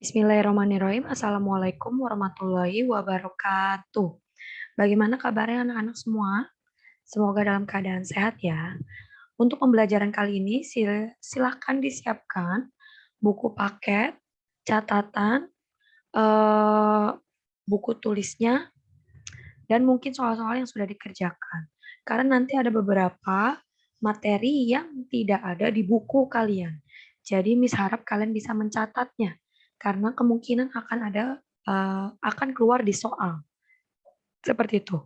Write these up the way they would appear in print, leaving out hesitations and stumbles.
Bismillahirrahmanirrahim. Assalamualaikum warahmatullahi wabarakatuh. Bagaimana kabarnya anak-anak semua? Semoga dalam keadaan sehat ya. Untuk pembelajaran kali ini silahkan disiapkan buku paket, catatan, eh, buku tulisnya, dan mungkin soal-soal yang sudah dikerjakan. Karena nanti ada beberapa materi yang tidak ada di buku kalian. Jadi Miss harap kalian bisa mencatatnya karena kemungkinan akan keluar di soal. Seperti itu.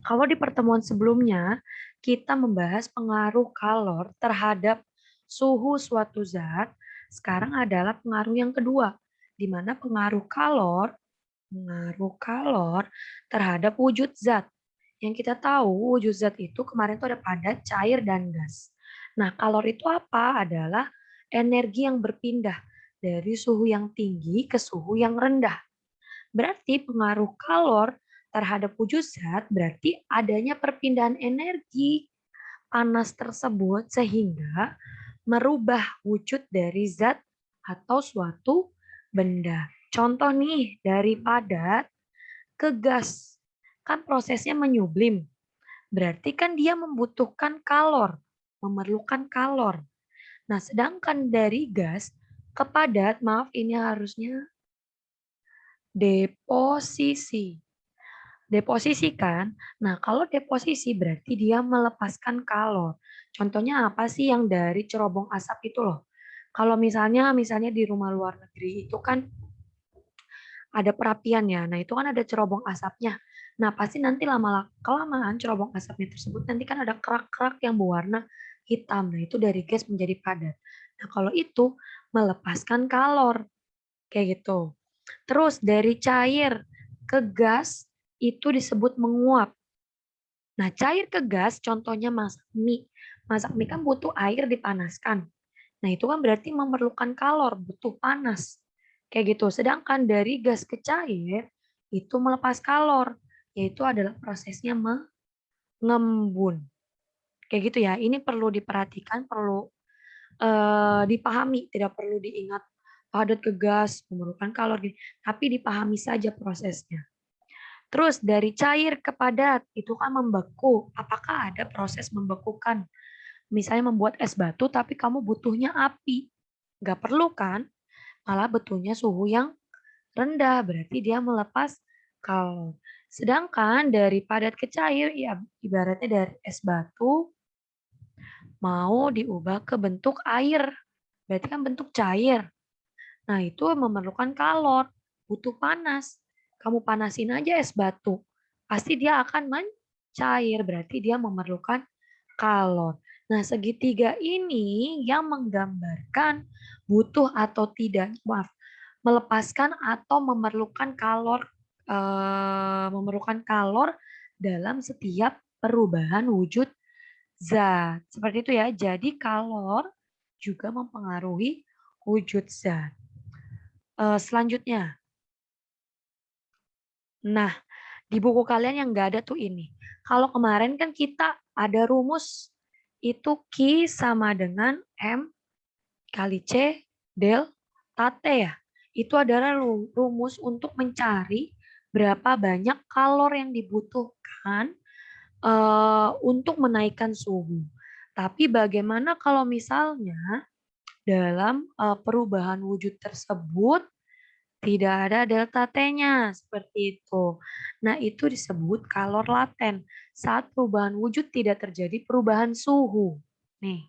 Kalau di pertemuan sebelumnya kita membahas pengaruh kalor terhadap suhu suatu zat, sekarang adalah pengaruh yang kedua, di mana pengaruh kalor terhadap wujud zat. Yang kita tahu wujud zat itu kemarin itu ada padat, cair, dan gas. Nah, kalor itu apa? Adalah energi yang berpindah dari suhu yang tinggi ke suhu yang rendah. Berarti pengaruh kalor terhadap wujud zat berarti adanya perpindahan energi panas tersebut sehingga merubah wujud dari zat atau suatu benda. Contoh nih, dari padat ke gas. Kan prosesnya menyublim. Berarti kan dia membutuhkan kalor, memerlukan kalor. Nah, sedangkan dari gas ke padat, maaf ini harusnya deposisi. Deposisi kan? Nah, kalau deposisi berarti dia melepaskan kalor. Contohnya apa sih yang dari cerobong asap itu loh? Kalau misalnya di rumah luar negeri itu kan ada perapian ya. Nah, itu kan ada cerobong asapnya. Nah, pasti nanti lama kelamaan cerobong asapnya tersebut nanti kan ada kerak-kerak yang berwarna hitam. Nah, itu dari gas menjadi padat. Nah, kalau itu melepaskan kalor kayak gitu. Terus dari cair ke gas itu disebut menguap. Nah, cair ke gas contohnya masak mie. Masak mie kan butuh air dipanaskan. Nah, itu kan berarti memerlukan kalor, butuh panas. Kayak gitu. Sedangkan dari gas ke cair, itu melepas kalor, yaitu adalah prosesnya mengembun. Kayak gitu ya. Ini perlu diperhatikan, perlu dipahami, tidak perlu diingat padat ke gas, memerlukan kalor, tapi dipahami saja prosesnya. Terus dari cair ke padat, itu kan membeku. Apakah ada proses membekukan? Misalnya membuat es batu, tapi kamu butuhnya api. Nggak perlu kan? Malah butuhnya suhu yang rendah, berarti dia melepas kalor. Sedangkan dari padat ke cair, ya ibaratnya dari es batu mau diubah ke bentuk air. Berarti kan bentuk cair. Nah, itu memerlukan kalor, butuh panas. Kamu panasin aja es batu, pasti dia akan mencair, berarti dia memerlukan kalor. Nah, segitiga ini yang menggambarkan butuh atau tidak, maaf, melepaskan atau memerlukan kalor dalam setiap perubahan wujud zat. Seperti itu ya. Jadi kalor juga mempengaruhi wujud zat. Selanjutnya, nah di buku kalian yang nggak ada tuh ini. Kalau kemarin kan kita ada rumus itu Q sama dengan M kali C delta T ya. Itu adalah rumus untuk mencari berapa banyak kalor yang dibutuhkan untuk menaikkan suhu. Tapi bagaimana kalau misalnya dalam perubahan wujud tersebut tidak ada delta T-nya, seperti itu. Nah, itu disebut kalor laten. Saat perubahan wujud tidak terjadi perubahan suhu. Nih,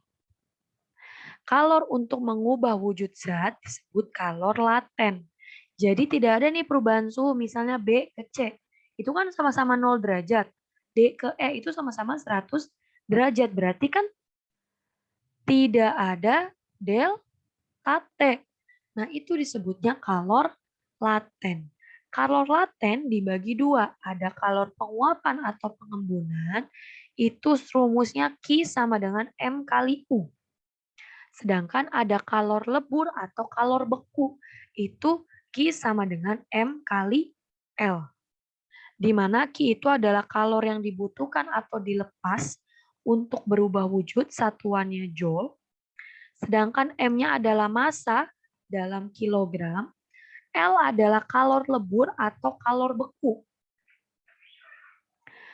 kalor untuk mengubah wujud zat disebut kalor laten. Jadi tidak ada nih perubahan suhu, misalnya B ke C. Itu kan sama-sama 0 derajat. D ke E itu sama-sama 100 derajat. Berarti kan tidak ada delta T. Nah, itu disebutnya kalor laten. Kalor laten dibagi dua, ada kalor penguapan atau pengembunan, itu rumusnya Q sama dengan M kali U. Sedangkan ada kalor lebur atau kalor beku, itu Q sama dengan M kali L. Di mana Q itu adalah kalor yang dibutuhkan atau dilepas untuk berubah wujud, satuannya joule. Sedangkan M-nya adalah massa dalam kilogram. L adalah kalor lebur atau kalor beku.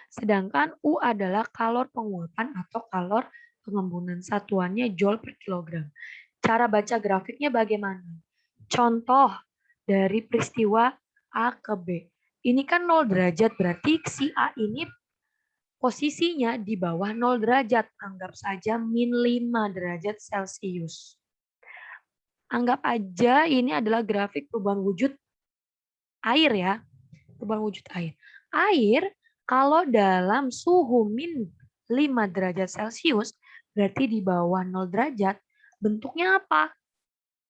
Sedangkan U adalah kalor penguapan atau kalor pengembunan. Satuannya joule per kilogram. Cara baca grafiknya bagaimana? Contoh dari peristiwa A ke B. Ini kan 0 derajat, berarti si A ini posisinya di bawah 0 derajat. Anggap saja min 5 derajat Celcius. Anggap aja ini adalah grafik perubahan wujud air ya. Perubahan wujud air. Air kalau dalam suhu min 5 derajat Celcius, berarti di bawah 0 derajat, bentuknya apa?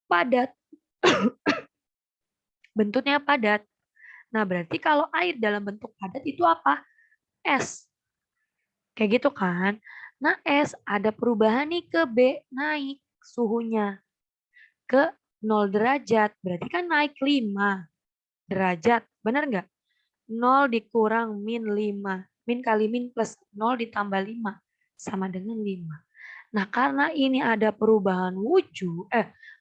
Padat. Bentuknya padat. Nah, berarti kalau air dalam bentuk padat itu apa? Es. Kayak gitu kan? Nah, es ada perubahan nih ke B, naik suhunya ke 0 derajat. Berarti kan naik 5 derajat. Benar nggak? 0 dikurang min 5. Min kali min plus 0 ditambah 5. Sama dengan 5. Nah, karena ini ada perubahan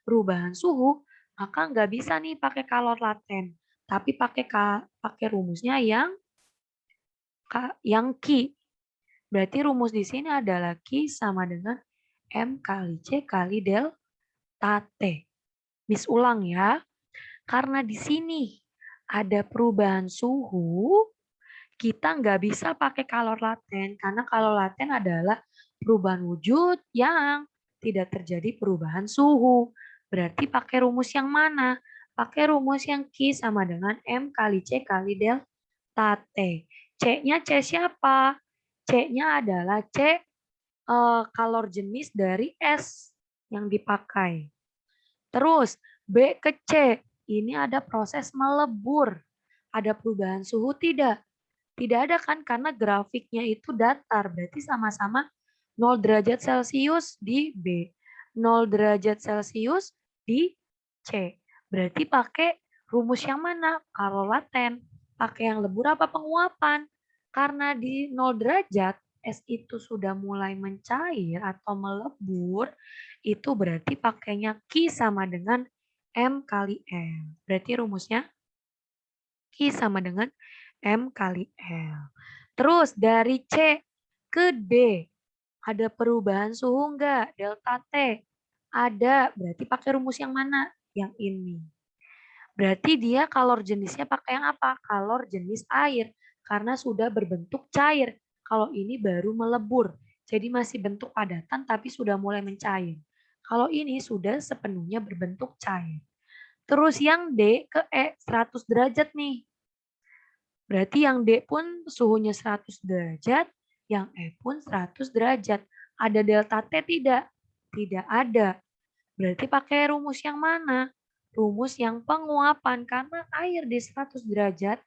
perubahan suhu, maka nggak bisa nih pakai kalor laten. Tapi pakai rumusnya yang Q. Berarti rumus di sini adalah Q sama dengan M kali C kali delta T. Miss ulang ya. Karena di sini ada perubahan suhu, kita nggak bisa pakai kalor laten. Karena kalor laten adalah perubahan wujud yang tidak terjadi perubahan suhu. Berarti pakai rumus yang mana? Pakai rumus yang Q sama dengan M kali C kali delta T. C-nya C siapa? C-nya adalah C kalor jenis dari S yang dipakai. Terus B ke C, ini ada proses melebur. Ada perubahan suhu tidak? Tidak ada kan karena grafiknya itu datar, berarti sama-sama 0 derajat Celcius di B, 0 derajat Celcius di C. Berarti pakai rumus yang mana? Kalau laten, pakai yang lebur apa penguapan? Karena di 0 derajat es itu sudah mulai mencair atau melebur, itu berarti pakainya Q sama dengan M kali M. Berarti rumusnya Q sama dengan M kali L. Terus dari C ke D, ada perubahan suhu enggak? Delta T. Ada, berarti pakai rumus yang mana? Yang ini. Berarti dia kalor jenisnya pakai yang apa? Kalor jenis air, karena sudah berbentuk cair. Kalau ini baru melebur, jadi masih bentuk padatan tapi sudah mulai mencair. Kalau ini sudah sepenuhnya berbentuk cair. Terus yang D ke E 100 derajat nih. Berarti yang D pun suhunya 100 derajat, yang E pun 100 derajat. Ada delta T tidak? Tidak ada. Berarti pakai rumus yang mana? Rumus yang penguapan, karena air di 100 derajat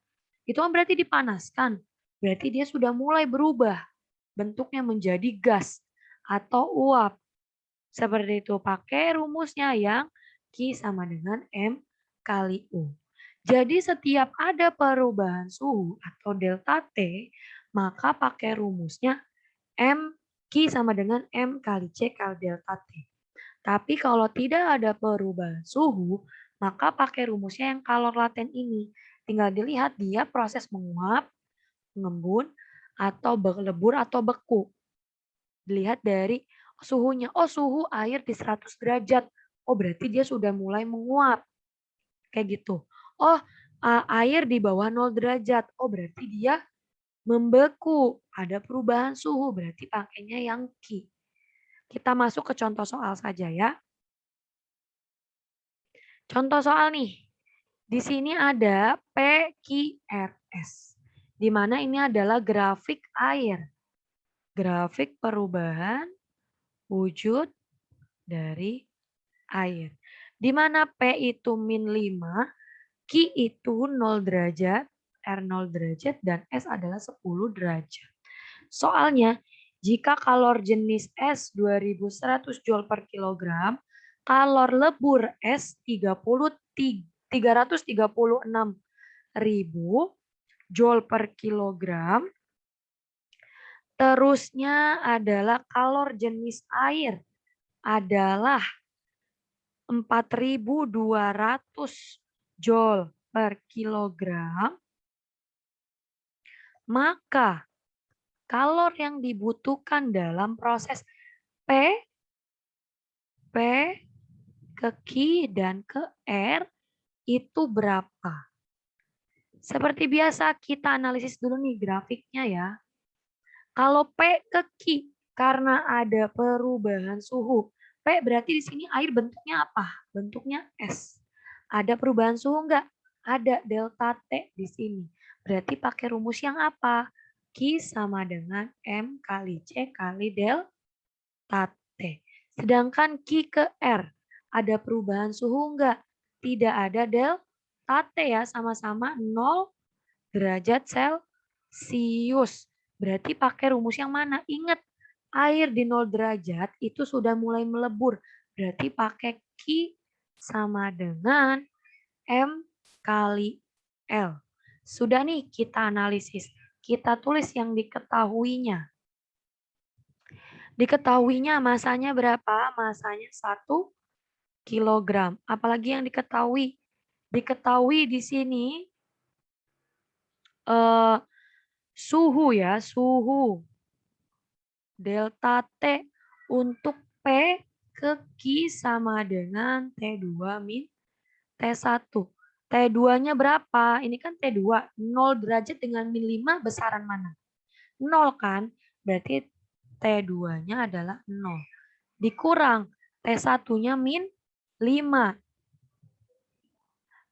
itu kan berarti dipanaskan. Berarti dia sudah mulai berubah bentuknya menjadi gas atau uap. Seperti itu, pakai rumusnya yang Q sama dengan M kali U. Jadi setiap ada perubahan suhu atau delta T, maka pakai rumusnya M Q sama dengan M kali C kali delta T. Tapi kalau tidak ada perubahan suhu, maka pakai rumusnya yang kalor laten ini. Tinggal dilihat dia proses menguap, mengembun, atau berlebur atau beku. Dilihat dari suhunya. Oh, suhu air di 100 derajat. Oh, berarti dia sudah mulai menguap. Kayak gitu. Oh, air di bawah 0 derajat. Oh, berarti dia membeku. Ada perubahan suhu, berarti pakainya yang Q. Kita masuk ke contoh soal saja ya. Contoh soal nih. Di sini ada PQRS. Di mana ini adalah grafik air. Grafik perubahan wujud dari air. Di mana P itu min 5, Q itu 0 derajat, R 0 derajat, dan S adalah 10 derajat. Soalnya, jika kalor jenis S 2100 Joule per kilogram, kalor lebur S 336.000 Joule per kilogram. Terusnya adalah kalor jenis air adalah 4.200 Joule per kilogram, maka kalor yang dibutuhkan dalam proses P ke Q dan ke R itu berapa? Seperti biasa kita analisis dulu nih grafiknya ya. Kalau P ke Q karena ada perubahan suhu. P berarti di sini air bentuknya apa? Bentuknya S. Ada perubahan suhu enggak? Ada delta T di sini. Berarti pakai rumus yang apa? Q sama dengan M kali C kali delta T. Sedangkan Q ke R. Ada perubahan suhu enggak? Tidak ada delta T ya. Sama-sama 0 derajat Celcius. Berarti pakai rumus yang mana? Ingat, air di 0 derajat itu sudah mulai melebur. Berarti pakai Q sama dengan M kali L. Sudah nih kita analisis. Kita tulis yang diketahuinya. Diketahuinya masanya berapa? Masanya 1 kilogram. Apalagi yang diketahui? Diketahui di sini suhu ya, suhu. Delta T untuk P ke Q sama dengan T2 min T1. T2-nya berapa? Ini kan T2. 0 derajat dengan min 5 besaran mana? 0 kan? Berarti T2-nya adalah 0. Dikurang T1-nya min 5.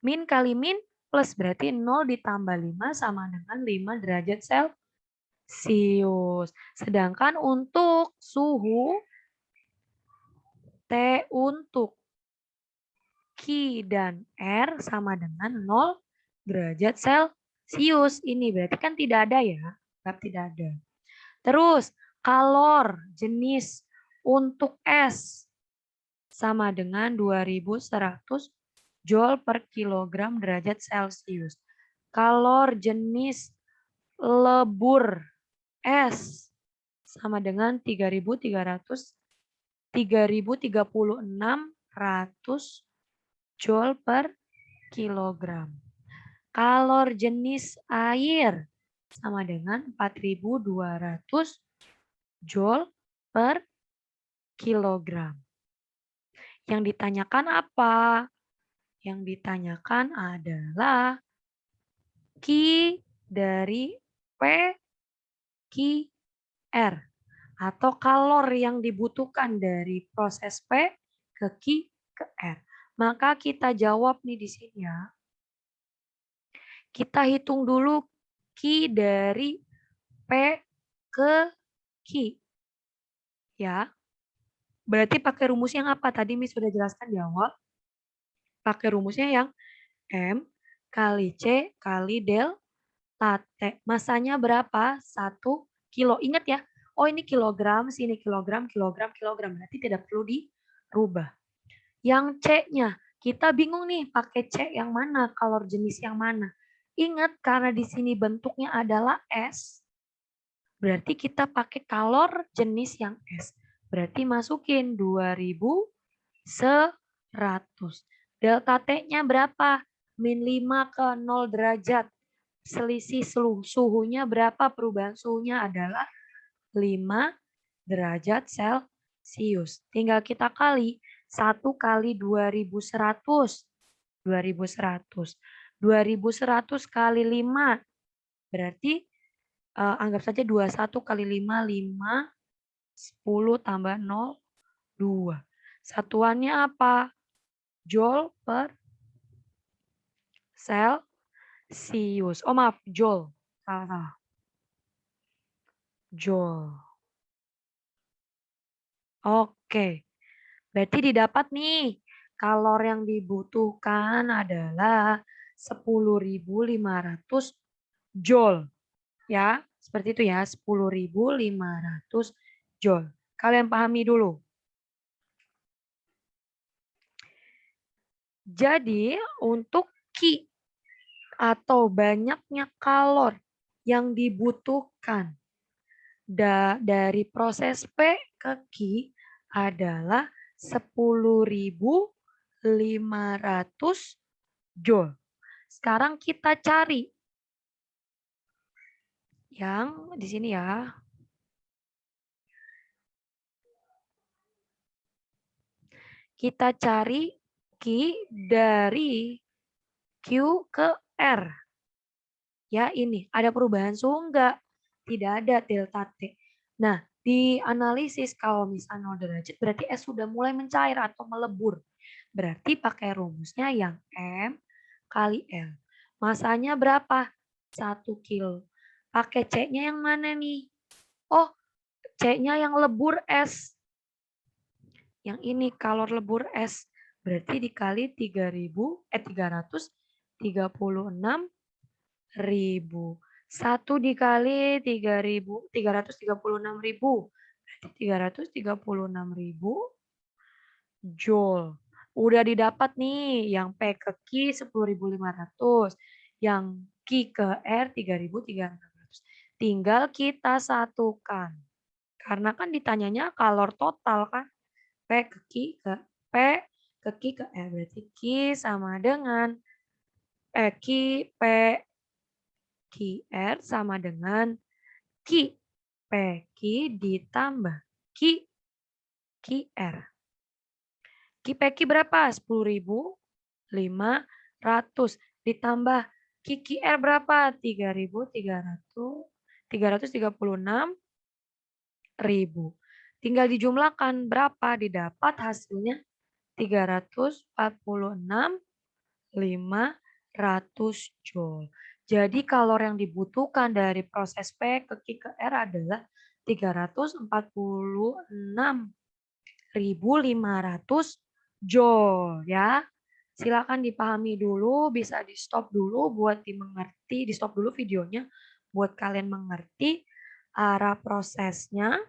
Min kali min plus berarti 0 ditambah 5 sama dengan 5 derajat Celcius. Sedangkan untuk suhu T untuk Q dan R sama dengan 0 derajat Celcius. Ini berarti kan tidak ada ya. Tidak ada. Terus kalor jenis untuk S sama dengan 2100 Joule per kilogram derajat Celcius. Kalor jenis lebur S sama dengan 3036 Joule per kilogram. Kalor jenis air sama dengan 4200 Joule per kilogram. Yang ditanyakan apa? Yang ditanyakan adalah Q dari P Q R atau kalor yang dibutuhkan dari proses P ke Q ke R. Maka kita jawab nih di sini ya. Kita hitung dulu Q dari P ke Q. Ya. Berarti pakai rumus yang apa? Tadi Miss sudah jelaskan di awal. Pakai rumusnya yang M kali C kali delta T. Masanya berapa? 1 kilo. Ingat ya. Oh ini kilogram, sini kilogram, kilogram, kilogram. Berarti tidak perlu dirubah. Yang C-nya, kita bingung nih pakai C yang mana, kalor jenis yang mana. Ingat karena di sini bentuknya adalah S. Berarti kita pakai kalor jenis yang S. Berarti masukin 2100. Delta T-nya berapa? Min 5 ke 0 derajat. Selisih suhunya berapa? Perubahan suhunya adalah 5 derajat Celcius. Tinggal kita kali 1 kali 2100. 2100. 2100 kali 5. Berarti anggap saja 21 kali 5, 5, 10 tambah 0, 2. Satuannya apa? Joule per Celcius. Oh maaf, Joule. Salah. Joule. Oke. Berarti didapat nih. Kalor yang dibutuhkan adalah 10.500 Joule. Ya, seperti itu ya. 10.500 Joule. Kalian pahami dulu. Jadi untuk Q atau banyaknya kalor yang dibutuhkan dari proses P ke Q adalah 10.500 Joule. Sekarang kita cari yang di sini ya. Kita cari Q dari Q ke R. Ya ini, ada perubahan suhu enggak? Tidak ada delta T. Nah, di analisis kalau misalnya 0 derajat berarti S sudah mulai mencair atau melebur. Berarti pakai rumusnya yang M kali L. Masanya berapa? 1 kilo. Pakai C-nya yang mana nih? Oh, C-nya yang lebur S. Yang ini kalor lebur S. Berarti dikali 336.000. 1 dikali 336.000. Berarti 336.000 Joule. Udah didapat nih yang P ke Q 10.500, yang Q ke R 3.300. Tinggal kita satukan. Karena kan ditanyanya kalor total kan. P ke Q ke P ke Q ke R. Berarti Q sama dengan Q P QR sama dengan Q PQ ditambah Q QR. Q PQ berapa? 10.500 ditambah Q QR berapa? 336.000. Tinggal dijumlahkan berapa? Didapat hasilnya 346.500 Joule. Jadi kalor yang dibutuhkan dari proses P ke Q ke R adalah 346.500 Joule ya. Silakan dipahami dulu, bisa di stop dulu buat dimengerti, di stop dulu videonya buat kalian mengerti arah prosesnya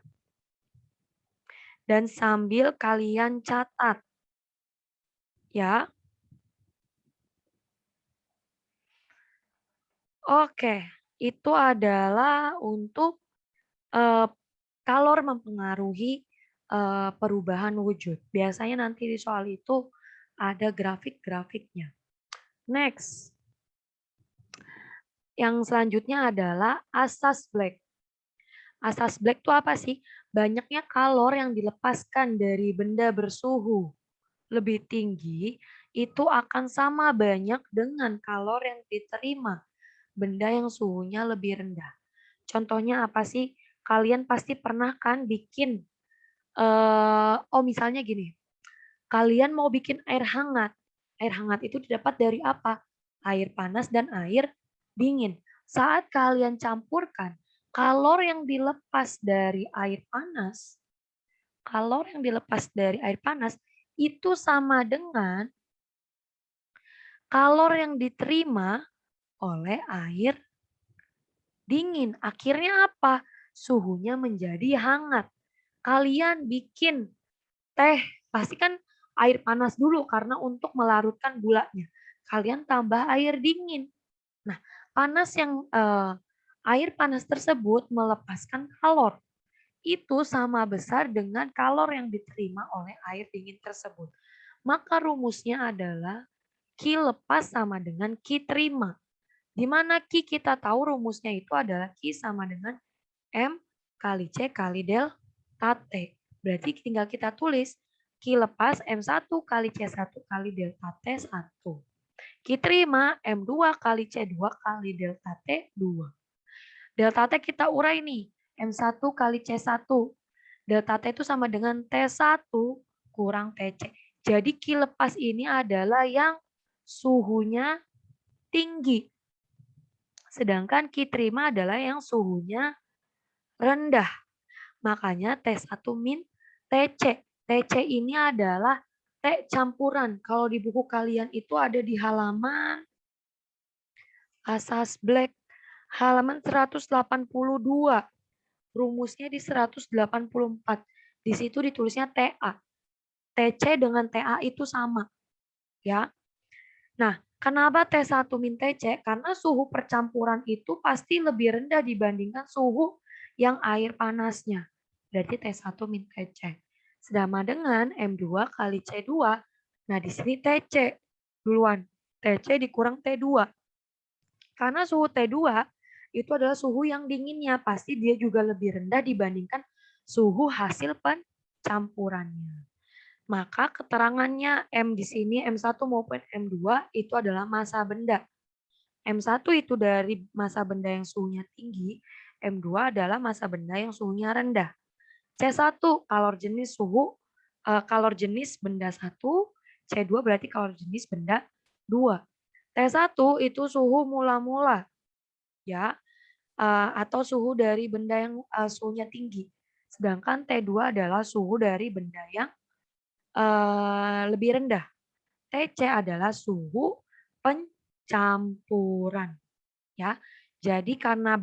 dan sambil kalian catat ya. Oke, itu adalah untuk kalor mempengaruhi perubahan wujud. Biasanya nanti di soal itu ada grafik-grafiknya. Next. Yang selanjutnya adalah asas Black. Asas Black itu apa sih? Banyaknya kalor yang dilepaskan dari benda bersuhu lebih tinggi itu akan sama banyak dengan kalor yang diterima benda yang suhunya lebih rendah. Contohnya apa sih? Kalian pasti pernah kan bikin, misalnya gini, kalian mau bikin air hangat. Air hangat itu didapat dari apa? Air panas dan air dingin. Saat kalian campurkan, kalor yang dilepas dari air panas, itu sama dengan kalor yang diterima oleh air dingin. Akhirnya apa? Suhunya menjadi hangat. Kalian bikin teh, pasti kan air panas dulu karena untuk melarutkan gulanya. Kalian tambah air dingin. Nah, air panas tersebut melepaskan kalor. Itu sama besar dengan kalor yang diterima oleh air dingin tersebut. Maka rumusnya adalah Q lepas sama dengan Q terima. Di mana Q kita tahu rumusnya itu adalah Q sama dengan M kali C kali delta T. Berarti tinggal kita tulis Q lepas M1 kali C1 kali delta T1. Q terima M2 kali C2 kali delta T2. Delta T kita urai nih. M1 kali C1. Delta T itu sama dengan T1 kurang TC. Jadi Q lepas ini adalah yang suhunya tinggi. Sedangkan Q terima adalah yang suhunya rendah. Makanya T1 min TC. TC ini adalah T campuran. Kalau di buku kalian itu ada di halaman asas Black. Halaman 182. Rumusnya di 184. Di situ ditulisnya TA. TC dengan TA itu sama. Ya. Nah, kenapa T1 min TC? Karena suhu percampuran itu pasti lebih rendah dibandingkan suhu yang air panasnya. Berarti T1 min TC. Sama dengan M2 kali C2. Nah, di sini TC duluan. TC dikurang T2. Karena suhu T2 itu adalah suhu yang dinginnya, pasti dia juga lebih rendah dibandingkan suhu hasil pencampurannya. Maka keterangannya M di sini M1 maupun M2 itu adalah massa benda. M1 itu dari massa benda yang suhunya tinggi, M2 adalah massa benda yang suhunya rendah. C1 kalor jenis kalor jenis benda 1, C2 berarti kalor jenis benda 2. T1 itu suhu mula-mula ya, atau suhu dari benda yang suhunya tinggi. Sedangkan T2 adalah suhu dari benda yang lebih rendah. TC adalah suhu pencampuran ya. Jadi karena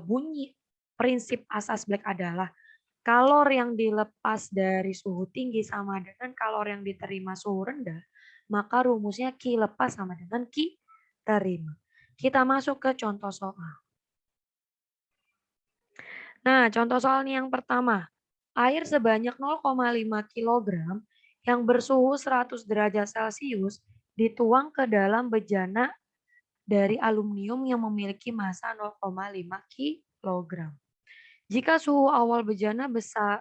bunyi prinsip asas Black adalah kalor yang dilepas dari suhu tinggi sama dengan kalor yang diterima suhu rendah, maka rumusnya Q lepas sama dengan Q terima. Kita masuk ke contoh soal. Nah, contoh soal ini yang pertama. Air sebanyak 0,5 kg yang bersuhu 100 derajat Celcius dituang ke dalam bejana dari aluminium yang memiliki massa 0,5 kg. Jika suhu awal bejana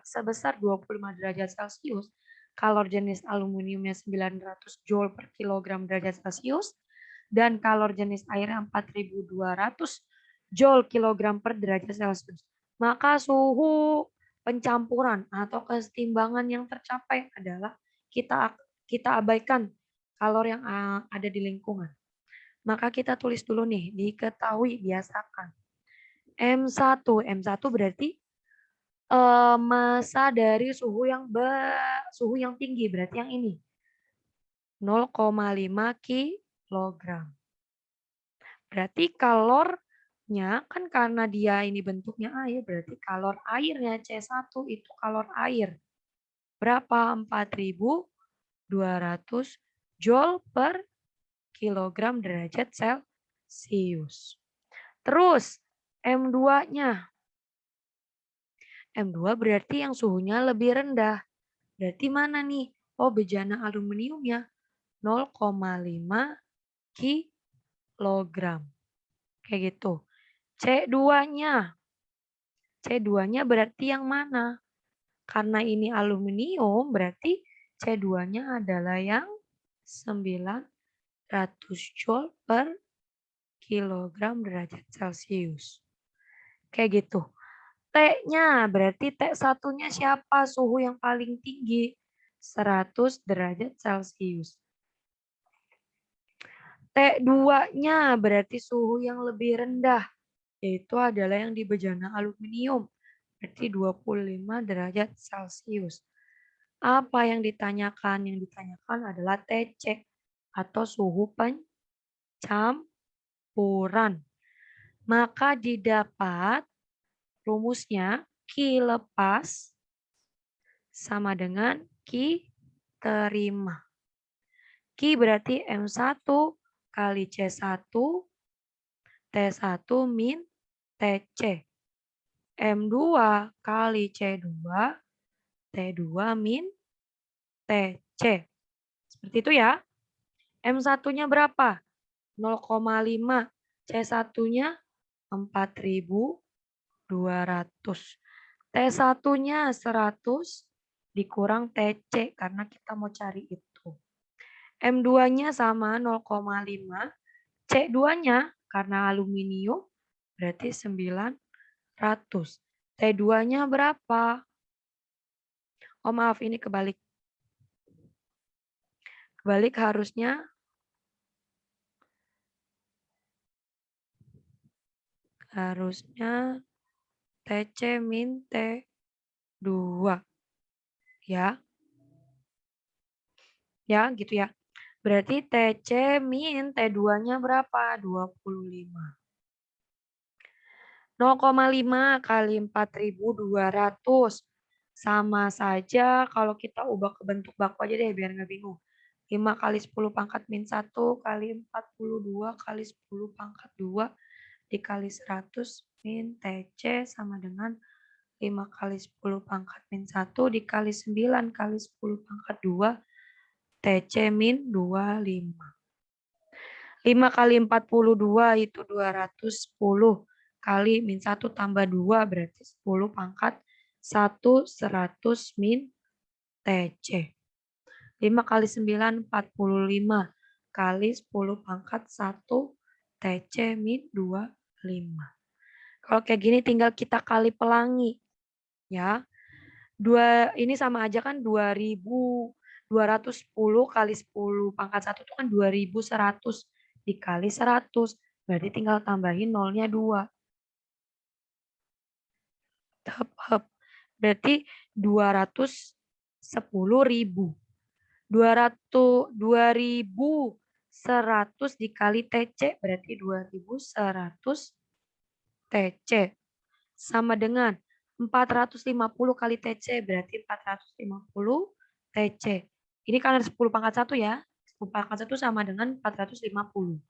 sebesar 25 derajat Celcius, kalor jenis aluminiumnya 900 Joule per kilogram derajat Celcius, dan kalor jenis airnya 4200 Joule kilogram per derajat Celcius. Maka suhu pencampuran atau kesetimbangan yang tercapai adalah kita abaikan kalor yang ada di lingkungan. Maka kita tulis dulu nih, diketahui, biasakan. M1 berarti massa dari suhu yang tinggi, berarti yang ini 0,5 kg. Berarti kalornya kan karena dia ini bentuknya air, berarti kalor airnya C1 itu kalor air. Berapa? 4200 Joule per kilogram derajat Celcius. Terus M2-nya. M2 berarti yang suhunya lebih rendah. Berarti mana nih? Oh, bejana aluminiumnya 0,5 kilogram. Kayak gitu. C2-nya. C2-nya berarti yang mana? Karena ini aluminium, berarti C2-nya adalah yang 900 Joule per kilogram derajat Celcius. Kayak gitu. T-nya berarti T1-nya siapa? Suhu yang paling tinggi. 100 derajat Celcius. T2-nya berarti suhu yang lebih rendah. Yaitu adalah yang di bejana aluminium. Berarti 25 derajat Celcius. Apa yang ditanyakan? Yang ditanyakan adalah TC atau suhu pencampuran. Maka didapat rumusnya Q lepas sama dengan Q terima. Q berarti M1 kali C1, T1 min TC. M2 kali C2, T2 min TC. Seperti itu ya. M1-nya berapa? 0,5. C1-nya 4200. T1-nya 100 dikurang TC karena kita mau cari itu. M2-nya sama 0,5. C2-nya karena aluminium berarti 900. T2-nya berapa? Oh maaf, ini kebalik. Kebalik harusnya TC min T2. Ya. Ya, gitu ya. Berarti TC min T2-nya berapa? 25. 0,5 kali 4200. Sama saja kalau kita ubah ke bentuk baku aja deh biar nggak bingung. 5 kali 10 pangkat min 1 kali 42 kali 10 pangkat 2 dikali 100 min TC sama dengan 5 kali 10 pangkat min 1 dikali 9 kali 10 pangkat 2 TC min 25. 5 kali 42 itu 210 kali min 1 tambah 2 berarti 10 pangkat 1 100 min TC. 5 kali 9 45 kali 10 pangkat 1 TC min 25. Kalau kayak gini tinggal kita kali pelangi ya. Ini sama aja kan 2210 kali 10 pangkat 1 itu kan 2100 dikali 100. Berarti tinggal tambahin nolnya 2. Berarti 210.000. 2100 dikali TC berarti 2100 TC sama dengan 450 kali TC berarti 450 TC. Ini kan ada 10 pangkat 1 ya. 10 pangkat 1 sama dengan 450.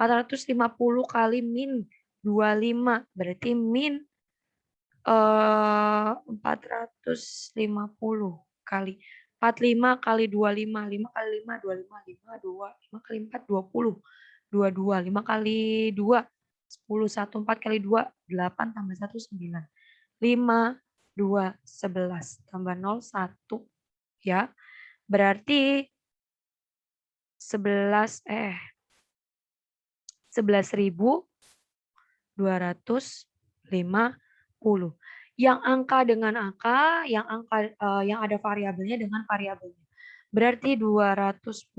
450 kali min 25 berarti min 450 kali 45 kali 25, 5 kali 5, 25, 5, 2, 5 kali 4, 20, 22, 5 kali 2, 10, 1, 4 kali 2, 8 tambah 1, 9, 5, 2, 11, tambah 0, 1, ya. Berarti 11.250. Yang angka dengan angka, yang ada variabelnya dengan variabelnya. Berarti 210.000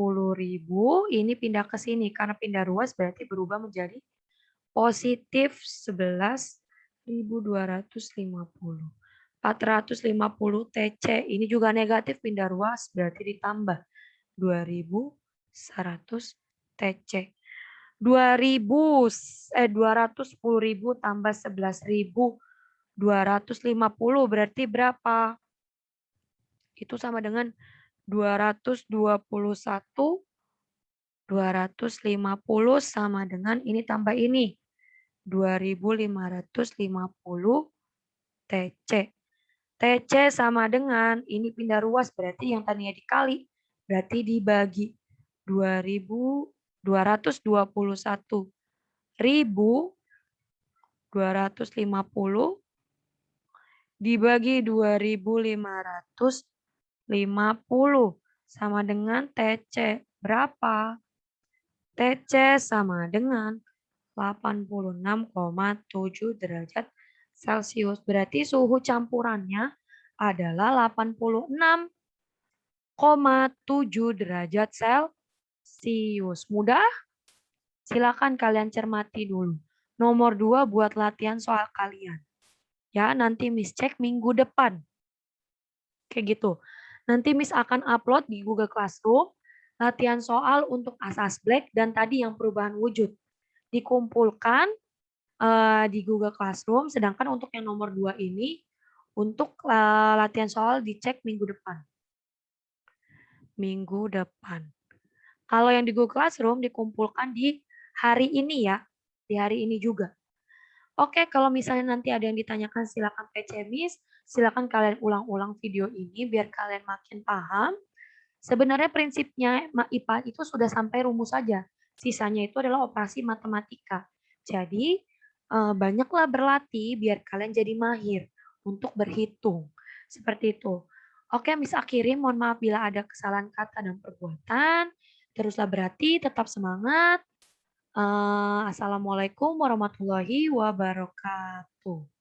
ini pindah ke sini karena pindah ruas berarti berubah menjadi positif 11.250. 450 TC ini juga negatif pindah ruas berarti ditambah 2.100 TC. 210.000 tambah 11.250 berarti berapa? Itu sama dengan 221, 250 sama dengan ini tambah ini. 2.550 TC. TC sama dengan ini pindah ruas berarti yang tadinya dikali berarti dibagi 221.250 dibagi 2.550 sama dengan TC berapa? TC sama dengan 86,7 derajat Celcius. Berarti suhu campurannya adalah 86,7 derajat Celcius. Mudah? Silakan kalian cermati dulu. Nomor 2 buat latihan soal kalian. Ya, nanti Miss cek minggu depan. Kayak gitu. Nanti Miss akan upload di Google Classroom latihan soal untuk asas black dan tadi yang perubahan wujud. Dikumpulkan di Google Classroom, sedangkan untuk yang nomor 2 ini untuk latihan soal dicek minggu depan. Minggu depan. Kalau yang di Google Classroom dikumpulkan di hari ini ya, di hari ini juga. Oke, kalau misalnya nanti ada yang ditanyakan silakan PC Miss, silakan kalian ulang-ulang video ini biar kalian makin paham. Sebenarnya prinsipnya IPA itu sudah sampai rumus saja. Sisanya itu adalah operasi matematika. Jadi banyaklah berlatih biar kalian jadi mahir untuk berhitung. Seperti itu. Oke, Miss akhiri. Mohon maaf bila ada kesalahan kata dan perbuatan. Teruslah berarti, tetap semangat. Assalamualaikum warahmatullahi wabarakatuh.